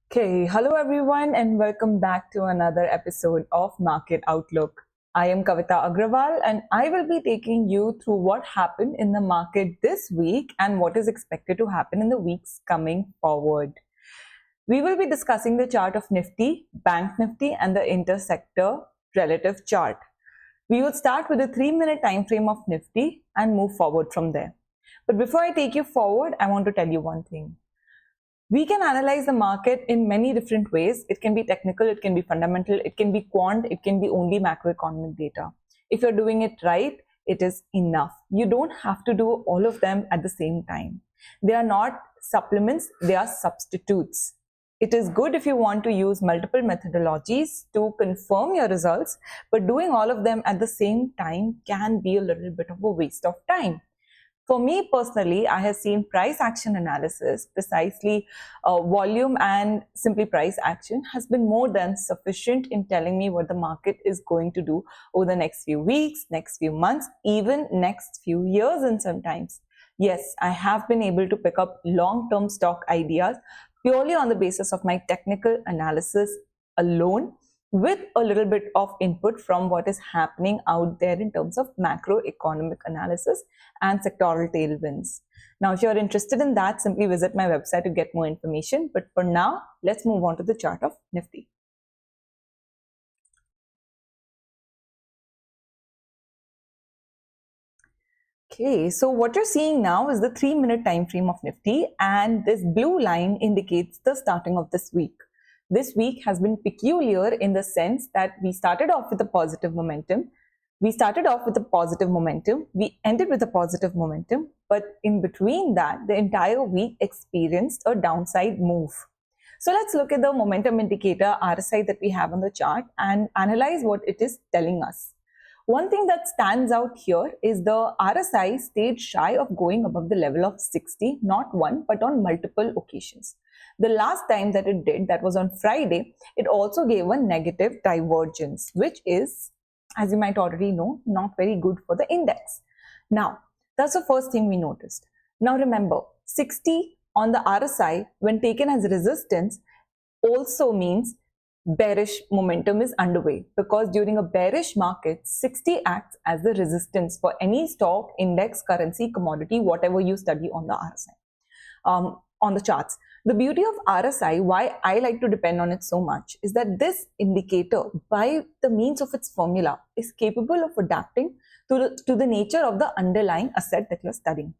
Okay, hello everyone, and welcome back to another episode of Market Outlook. I am Kavita Agrawal, and I will be taking you through what happened in the market this week and what is expected to happen in the weeks coming forward. We will be discussing the chart of Nifty, Bank Nifty, and the intersector relative chart. We will start with the 3-minute time frame of Nifty and move forward from there. But before I take you forward, I want to tell you one thing. We can analyze the market in many different ways. It can be technical, it can be fundamental, it can be quant, it can be only macroeconomic data. If you're doing it right, it is enough. You don't have to do all of them at the same time. They are not supplements, they are substitutes. It is good if you want to use multiple methodologies to confirm your results, but doing all of them at the same time can be a little bit of a waste of time. For me personally, I have seen price action analysis, precisely volume and simply price action, has been more than sufficient in telling me what the market is going to do over the next few weeks, next few months, even next few years and sometimes. Yes, I have been able to pick up long-term stock ideas purely on the basis of my technical analysis alone, with a little bit of input from what is happening out there in terms of macroeconomic analysis and sectoral tailwinds. Now, if you're interested in that, simply visit my website to get more information. But for now, let's move on to the chart of Nifty. Okay, so what you're seeing now is the 3-minute time frame of Nifty, and this blue line indicates the starting of this week. This week has been peculiar in the sense that we started off with a positive momentum. We ended with a positive momentum, but in between that, the entire week experienced a downside move. So let's look at the momentum indicator RSI that we have on the chart and analyze what it is telling us. One thing that stands out here is the RSI stayed shy of going above the level of 60, not one, but on multiple occasions. The last time that it did, that was on Friday, it also gave a negative divergence, which is, as you might already know, not very good for the index. Now, that's the first thing we noticed. Now remember, 60 on the RSI, when taken as resistance, also means bearish momentum is underway, because during a bearish market, 60 acts as the resistance for any stock, index, currency, commodity, whatever you study on the RSI, on the charts. The beauty of RSI, why I like to depend on it so much, is that this indicator, by the means of its formula, is capable of adapting to the nature of the underlying asset that you're studying.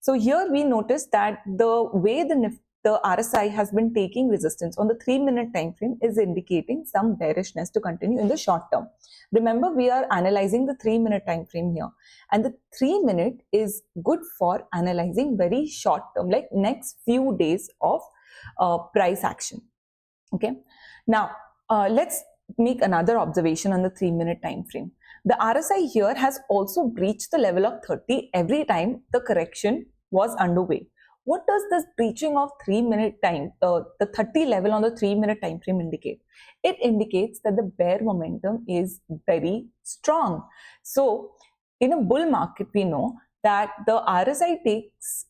So here we notice that the way the RSI has been taking resistance on the 3-minute time frame is indicating some bearishness to continue in the short term. Remember, we are analyzing the 3-minute time frame here, and the 3-minute is good for analyzing very short term, like next few days of price action. Okay, now let's make another observation on the 3-minute time frame. The RSI here has also breached the level of 30 every time the correction was underway. What does this breaching of 3-minute time, the 30 level on the 3-minute time frame indicate? It indicates that the bear momentum is very strong. So in a bull market, we know that the RSI takes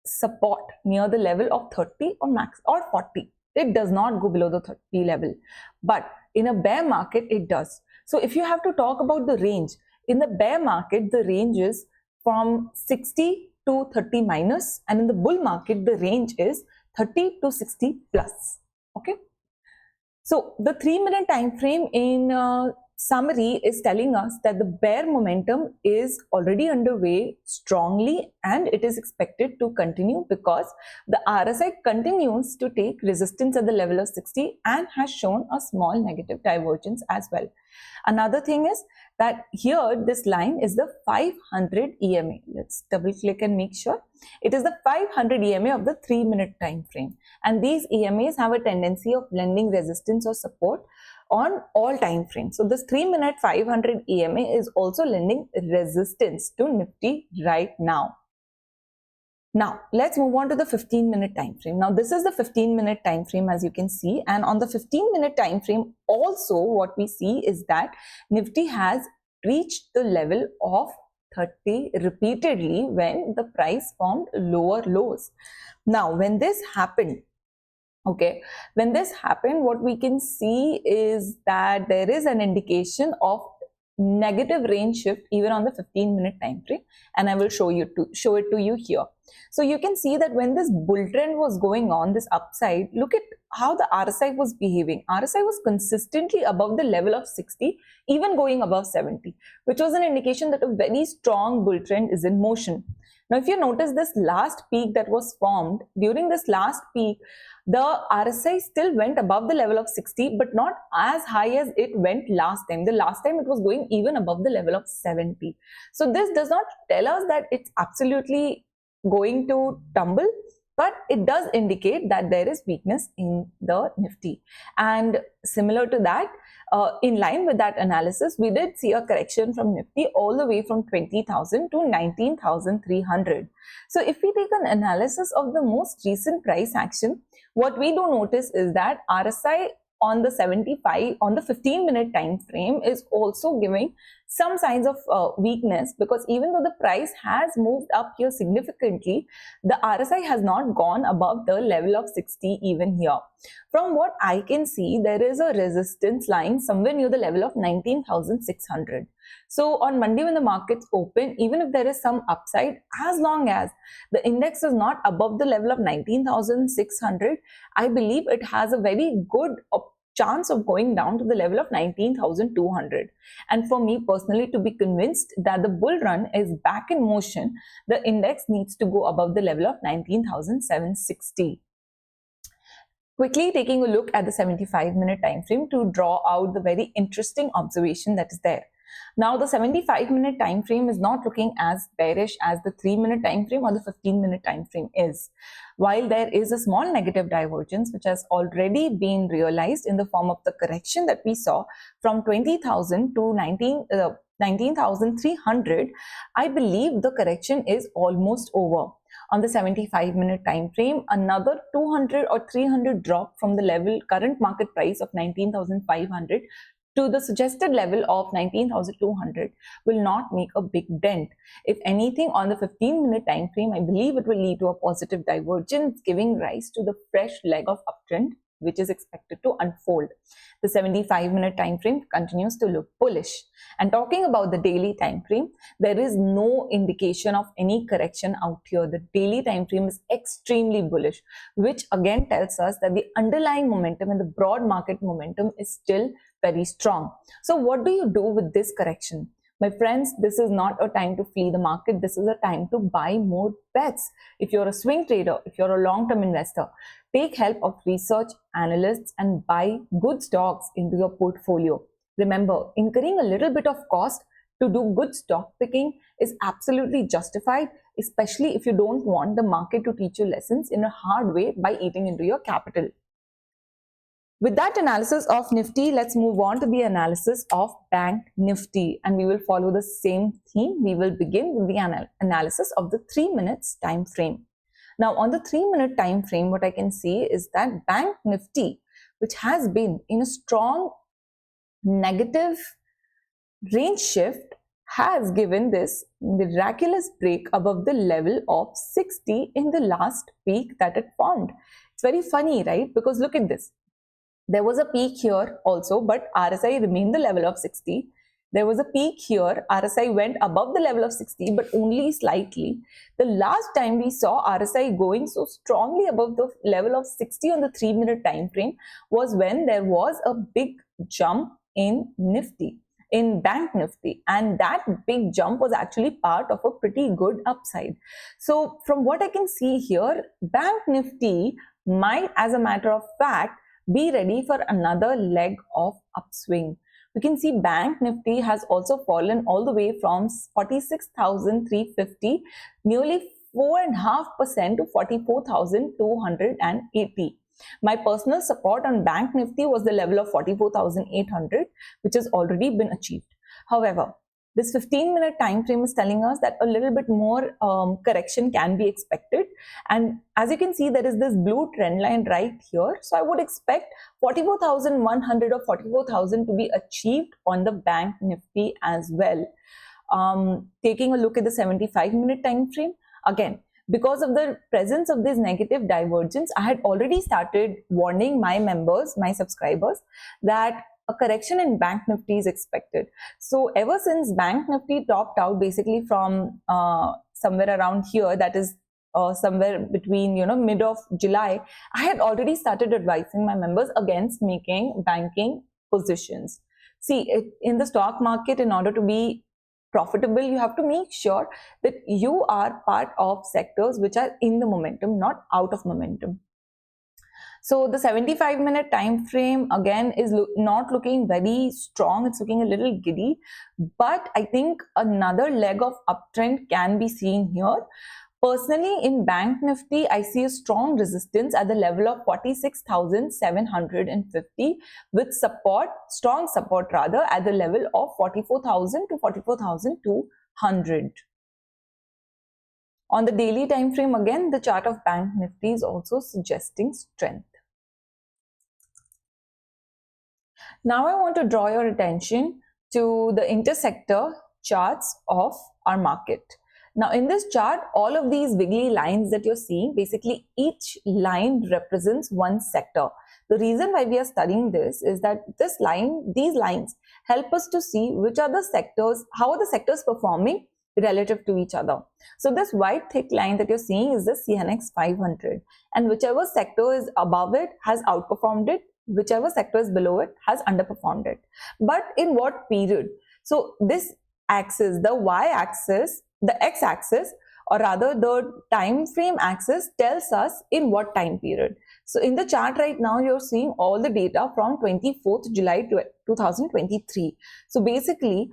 support near the level of 30 or max or 40. It does not go below the 30 level. But in a bear market, it does. So if you have to talk about the range, in the bear market, the range is from 60 to 30 minus, and in the bull market, the range is 30 to 60 plus. Okay. So the 3-minute time frame in summary is telling us that the bear momentum is already underway strongly, and it is expected to continue because the RSI continues to take resistance at the level of 60 and has shown a small negative divergence as well. Another thing is that here this line is the 500 EMA. Let's double click and make sure. It is the 500 EMA of the 3-minute time frame, and these EMAs have a tendency of lending resistance or support on all time frames. So this 3-minute 500 EMA is also lending resistance to Nifty right now. Now, let's move on to the 15-minute time frame. Now, this is the 15-minute time frame, as you can see. And on the 15-minute time frame, also what we see is that Nifty has reached the level of 30 repeatedly when the price formed lower lows. Now, when this happened, Okay, when this happened, what we can see is that there is an indication of negative range shift even on the 15-minute time frame, and I will show it to you here. So you can see that when this bull trend was going on, this upside, look at how the RSI was behaving. RSI was consistently above the level of 60, even going above 70, which was an indication that a very strong bull trend is in motion. Now, if you notice this last peak that was formed, during this last peak, the RSI still went above the level of 60, but not as high as it went last time. The last time it was going even above the level of 70. So this does not tell us that it's absolutely going to tumble, but it does indicate that there is weakness in the Nifty. And similar to that, in line with that analysis, we did see a correction from Nifty all the way from 20,000 to 19,300. So if we take an analysis of the most recent price action, what we do notice is that RSI on the 15-minute time frame is also giving some signs of weakness, because even though the price has moved up here significantly, the RSI has not gone above the level of 60 even here. From what I can see, there is a resistance line somewhere near the level of 19,600. So on Monday when the markets open, even if there is some upside, as long as the index is not above the level of 19,600, I believe it has a very good chance of going down to the level of 19,200. And for me personally, to be convinced that the bull run is back in motion, the index needs to go above the level of 19,760. Quickly taking a look at the 75-minute time frame to draw out the very interesting observation that is there. Now, the 75-minute time frame is not looking as bearish as the 3-minute time frame or the 15-minute time frame is. While there is a small negative divergence which has already been realized in the form of the correction that we saw from 20,000 to 19,300, I believe the correction is almost over. On the 75-minute time frame, another 200 or 300 drop from the current market price of 19,500 to the suggested level of 19,200 will not make a big dent. If anything, on the 15-minute time frame, I believe it will lead to a positive divergence, giving rise to the fresh leg of uptrend which is expected to unfold. The 75-minute time frame continues to look bullish. And talking about the daily time frame, there is no indication of any correction out here. The daily time frame is extremely bullish, which again tells us that the underlying momentum and the broad market momentum is still very strong. So what do you do with this correction? My friends, this is not a time to flee the market. This is a time to buy more bets. If you're a swing trader, if you're a long-term investor, take help of research analysts and buy good stocks into your portfolio. Remember, incurring a little bit of cost to do good stock picking is absolutely justified, especially if you don't want the market to teach you lessons in a hard way by eating into your capital. With that analysis of Nifty, let's move on to the analysis of Bank Nifty, and we will follow the same theme. We will begin with the analysis of the 3 minutes time frame. Now, on the 3-minute time frame, what I can see is that Bank Nifty, which has been in a strong negative range shift, has given this miraculous break above the level of 60 in the last peak that it formed. It's very funny, right? Because look at this. There was a peak here also, but RSI remained the level of 60. There was a peak here, RSI went above the level of 60, but only slightly. The last time we saw RSI going so strongly above the level of 60 on the 3-minute time frame was when there was a big jump in Nifty, in Bank Nifty, and that big jump was actually part of a pretty good upside. So from what I can see here, Bank Nifty might, as a matter of fact, be ready for another leg of upswing. We can see Bank Nifty has also fallen all the way from 46,350, nearly 4.5% to 44,280. My personal support on Bank Nifty was the level of 44,800, which has already been achieved. However, this 15-minute time frame is telling us that a little bit more correction can be expected. And as you can see, there is this blue trend line right here. So I would expect 44,100 or 44,000 to be achieved on the Bank Nifty as well. Taking a look at the 75-minute time frame, again, because of the presence of this negative divergence, I had already started warning my members, my subscribers, that a correction in Bank Nifty is expected. So ever since Bank Nifty topped out basically from somewhere around here, that is somewhere between mid of July, I had already started advising my members against making banking positions. See, in the stock market, in order to be profitable, you have to make sure that you are part of sectors which are in the momentum, not out of momentum. So the 75-minute time frame again is not looking very strong. It's looking a little giddy, but I think another leg of uptrend can be seen here. Personally, in Bank Nifty, I see a strong resistance at the level of 46,750 with support, strong support rather, at the level of 44,000 to 44,200. On the daily time frame, again, the chart of Bank Nifty is also suggesting strength. Now I want to draw your attention to the intersector charts of our market. Now in this chart, all of these wiggly lines that you're seeing, basically each line represents one sector. The reason why we are studying this is that these lines help us to see which are the sectors, how are the sectors performing relative to each other. So this white thick line that you're seeing is the CNX 500, and whichever sector is above it has outperformed it, whichever sector is below it has underperformed it. But in what period? So this axis, the y-axis, the x-axis, or rather the time frame axis, tells us in what time period. So in the chart right now, you're seeing all the data from 24th July 2023. So basically,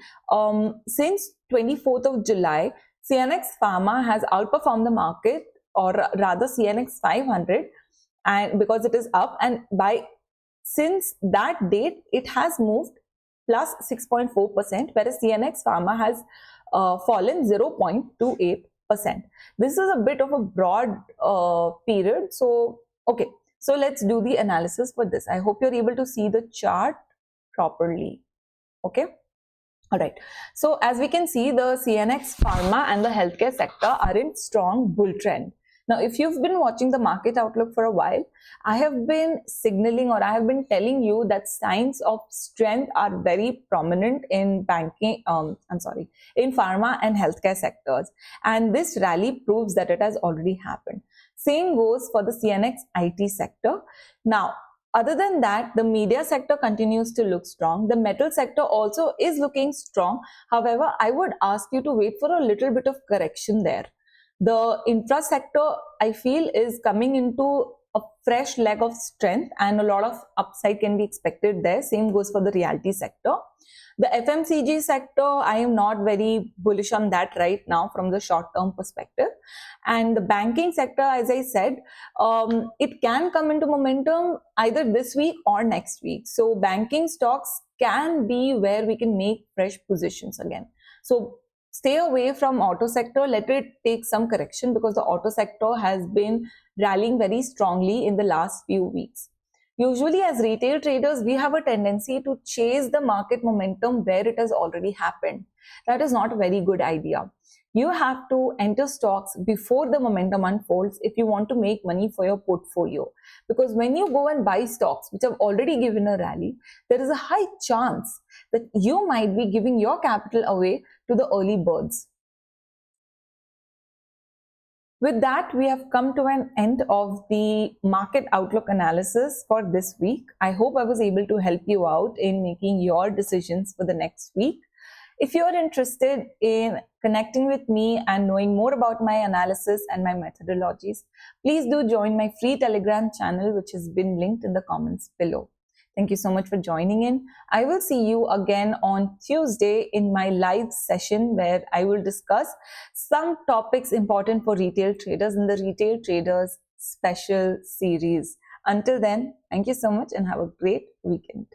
since 24th of July, CNX Pharma has outperformed the market, or rather CNX 500, and because it is up, and since that date, it has moved plus 6.4%, whereas CNX Pharma has fallen 0.28%. This is a bit of a broad period. So, okay, so let's do the analysis for this. I hope you're able to see the chart properly. Okay. All right. So as we can see, the CNX Pharma and the healthcare sector are in strong bull trend. Now, if you've been watching the market outlook for a while, I have been signaling, or I have been telling you that signs of strength are very prominent in banking, in pharma and healthcare sectors. And this rally proves that it has already happened. Same goes for the CNX IT sector. Now, other than that, the media sector continues to look strong. The metal sector also is looking strong. However, I would ask you to wait for a little bit of correction there. The infra sector, I feel, is coming into a fresh leg of strength, and a lot of upside can be expected there. Same goes for the realty sector. The FMCG sector, I am not very bullish on that right now from the short-term perspective. And the banking sector, as I said, it can come into momentum either this week or next week. So banking stocks can be where we can make fresh positions again. So stay away from auto sector, let it take some correction, because the auto sector has been rallying very strongly in the last few weeks. Usually as retail traders, we have a tendency to chase the market momentum where it has already happened. That is not a very good idea. You have to enter stocks before the momentum unfolds if you want to make money for your portfolio. Because when you go and buy stocks which have already given a rally, there is a high chance that you might be giving your capital away to the early birds. With that, we have come to an end of the market outlook analysis for this week. I hope I was able to help you out in making your decisions for the next week. If you are interested in connecting with me and knowing more about my analysis and my methodologies, please do join my free Telegram channel, which has been linked in the comments below. Thank you so much for joining in. I will see you again on Tuesday in my live session where I will discuss some topics important for retail traders in the Retail Traders Special Series. Until then, thank you so much and have a great weekend.